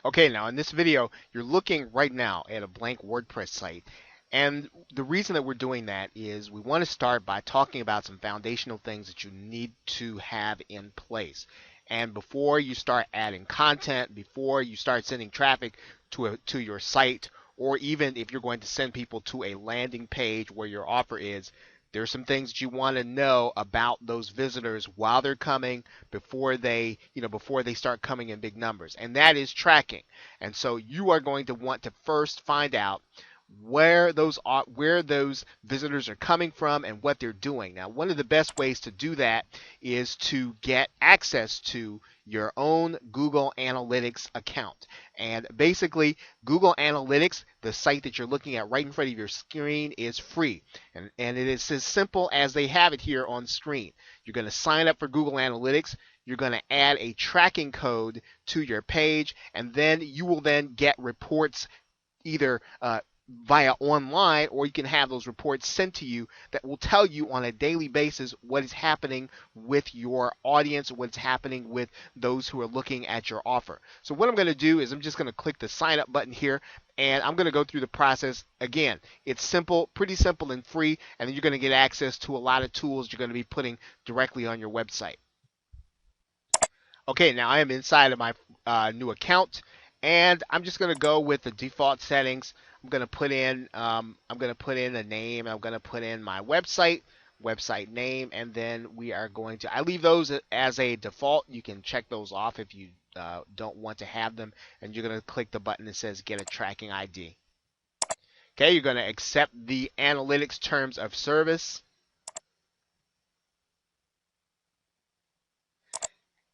Okay, now in this video, you're looking right now at a blank WordPress site. And the reason that we're doing that is we want to start by talking about some foundational things that you need to have in place. And before you start adding content, before you start sending traffic to your site, or even if you're going to send people to a landing page where your offer is, there's some things that you want to know about those visitors while they're coming, before they start coming in big numbers, and that is tracking. And so you are going to want to first find out where those visitors are coming from and what they're doing. Now, one of the best ways to do that is to get access to your own Google Analytics account. And basically, Google Analytics, the site that you're looking at right in front of your screen, is free. And it is as simple as they have it here on screen. You're going to sign up for Google Analytics. You're going to add a tracking code to your page, and then you will then get reports either via online, or you can have those reports sent to you that will tell you on a daily basis what is happening with your audience, what's happening with those who are looking at your offer. So what I'm going to do is I'm just going to click the sign up button here, and I'm going to go through the process. Again, it's simple, pretty simple and free, and then you're going to get access to a lot of tools you're going to be putting directly on your website. Okay, now I am inside of my new account, and I'm just going to go with the default settings. I'm going to put in a name. I'm going to put in my website name, and then we are going to. I leave those as a default. You can check those off if you don't want to have them, and you're going to click the button that says Get a Tracking ID. Okay, you're going to accept the analytics terms of service.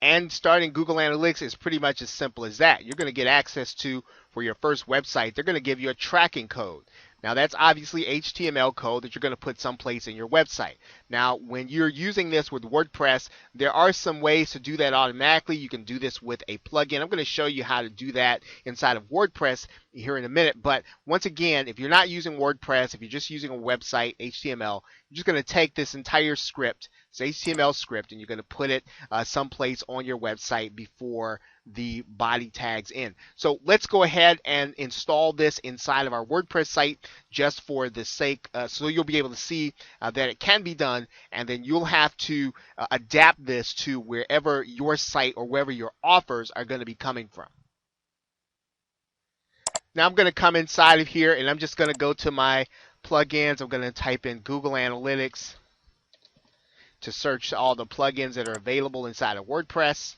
And starting Google Analytics is pretty much as simple as that. You're going to get access to, for your first website, they're going to give you a tracking code. Now, that's obviously HTML code that you're going to put someplace in your website. Now, when you're using this with WordPress, there are some ways to do that automatically. You can do this with a plugin. I'm going to show you how to do that inside of WordPress here in a minute. But once again, if you're not using WordPress, if you're just using a website, HTML, you're just going to take this entire script, this HTML script, and you're going to put it someplace on your website before the body tags in. So let's go ahead and install this inside of our WordPress site just for the sake, so you'll be able to see that it can be done, and then you'll have to adapt this to wherever your site or wherever your offers are going to be coming from. Now I'm going to come inside of here, and I'm just going to go to my plugins. I'm going to type in Google Analytics to search all the plugins that are available inside of WordPress.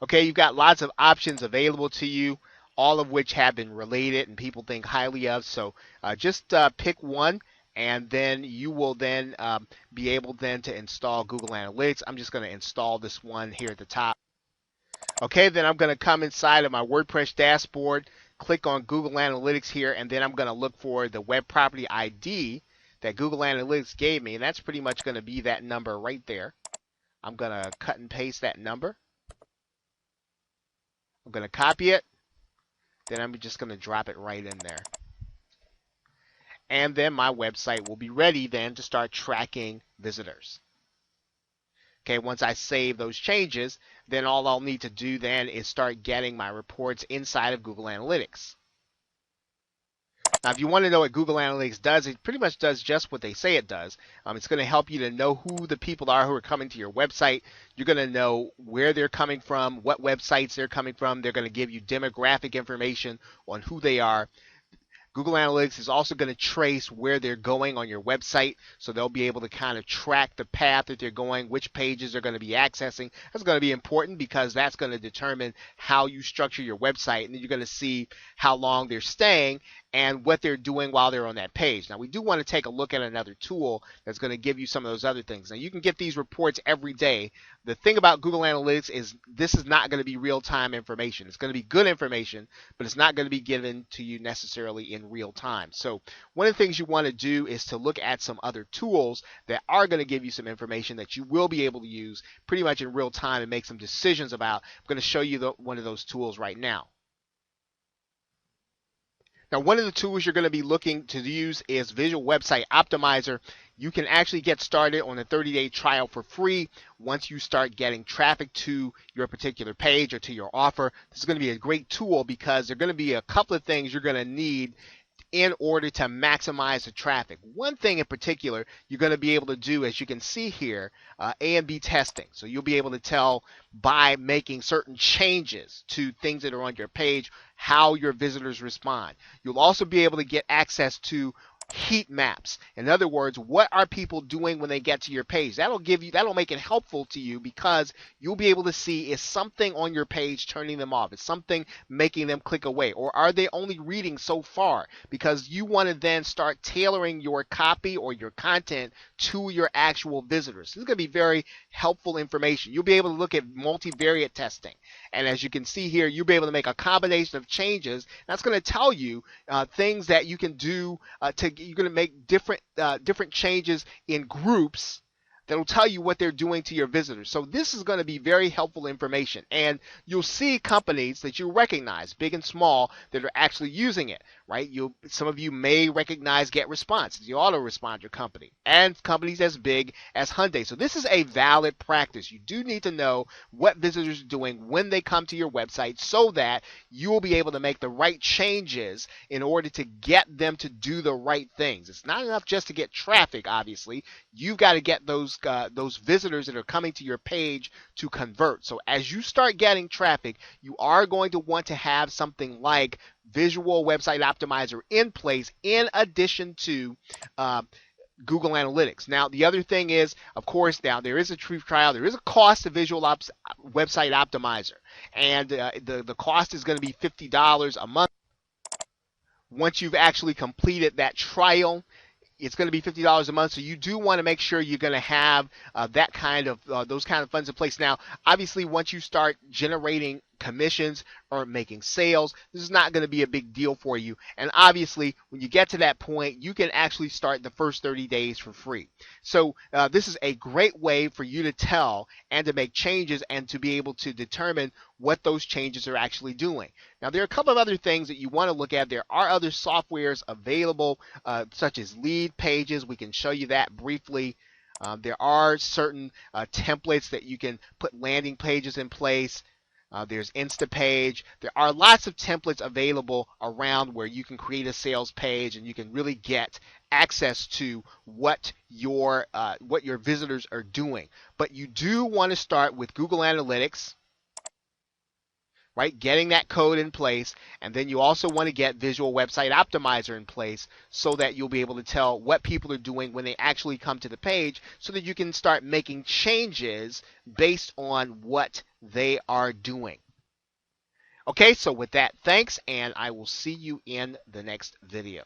Okay, you've got lots of options available to you, all of which have been related and people think highly of. So just pick one, and then you will then be able then to install Google Analytics. I'm just going to install this one here at the top. Okay, then I'm going to come inside of my WordPress dashboard, click on Google Analytics here, and then I'm going to look for the web property ID that Google Analytics gave me, and that's pretty much going to be that number right there. I'm going to cut and paste that number. I'm going to copy it. Then I'm just going to drop it right in there. And then my website will be ready then to start tracking visitors. Okay, once I save those changes, then all I'll need to do then is start getting my reports inside of Google Analytics. Now, if you want to know what Google Analytics does, it pretty much does just what they say it does. It's going to help you to know who the people are who are coming to your website. You're going to know where they're coming from, what websites they're coming from. They're going to give you demographic information on who they are. Google Analytics is also going to trace where they're going on your website, so they'll be able to kind of track the path that they're going, which pages they're going to be accessing. That's going to be important because that's going to determine how you structure your website, and then you're going to see how long they're staying and what they're doing while they're on that page. Now, we do want to take a look at another tool that's going to give you some of those other things. Now, you can get these reports every day. The thing about Google Analytics is this is not going to be real-time information. It's going to be good information, but it's not going to be given to you necessarily in real time. So one of the things you want to do is to look at some other tools that are going to give you some information that you will be able to use pretty much in real time and make some decisions about. I'm going to show you one of those tools right now. Now, one of the tools you're going to be looking to use is Visual Website Optimizer. you can actually get started on a 30-day trial for free once you start getting traffic to your particular page or to your offer. This is going to be a great tool because there are going to be a couple of things you're going to need in order to maximize the traffic. One thing in particular you're going to be able to do, as you can see here, A and B testing. So you'll be able to tell by making certain changes to things that are on your page how your visitors respond. You'll also be able to get access to heat maps. In other words, what are people doing when they get to your page? That'll make it helpful to you because you'll be able to see, is something on your page turning them off? Is something making them click away? Or are they only reading so far? Because you want to then start tailoring your copy or your content to your actual visitors. This is going to be very helpful information. You'll be able to look at multivariate testing. And as you can see here, you'll be able to make a combination of changes. That's going to tell you things that you can do you're going to make different changes in groups that'll tell you what they're doing to your visitors. So this is going to be very helpful information. And you'll see companies that you recognize, big and small, that are actually using it, right? Some of you may recognize GetResponse, the autoresponder company, and companies as big as Hyundai. So this is a valid practice. You do need to know what visitors are doing when they come to your website so that you will be able to make the right changes in order to get them to do the right things. It's not enough just to get traffic, obviously. You've got to get those visitors that are coming to your page to convert. So as you start getting traffic, you are going to want to have something like Visual Website Optimizer in place in addition to Google Analytics. Now, the other thing is, of course, now there is a free trial. There is a cost to Visual Website Optimizer, and the cost is going to be $50 a month. Once you've actually completed that trial, it's going to be $50 a month, so you do want to make sure you're going to have those kind of funds in place. Now, obviously, once you start generating commissions or making sales, this is not going to be a big deal for you. And obviously, when you get to that point, you can actually start the first 30 days for free. So this is a great way for you to tell and to make changes and to be able to determine what those changes are actually doing. Now, there are a couple of other things that you want to look at. There are other softwares available, such as Lead Pages. We can show you that briefly. There are certain templates that you can put landing pages in place. There's Instapage. There are lots of templates available around where you can create a sales page and you can really get access to what your visitors are doing. But you do want to start with Google Analytics, right? Getting that code in place, and then you also want to get Visual Website Optimizer in place so that you'll be able to tell what people are doing when they actually come to the page so that you can start making changes based on what they are doing. Okay, so with that, thanks, and I will see you in the next video.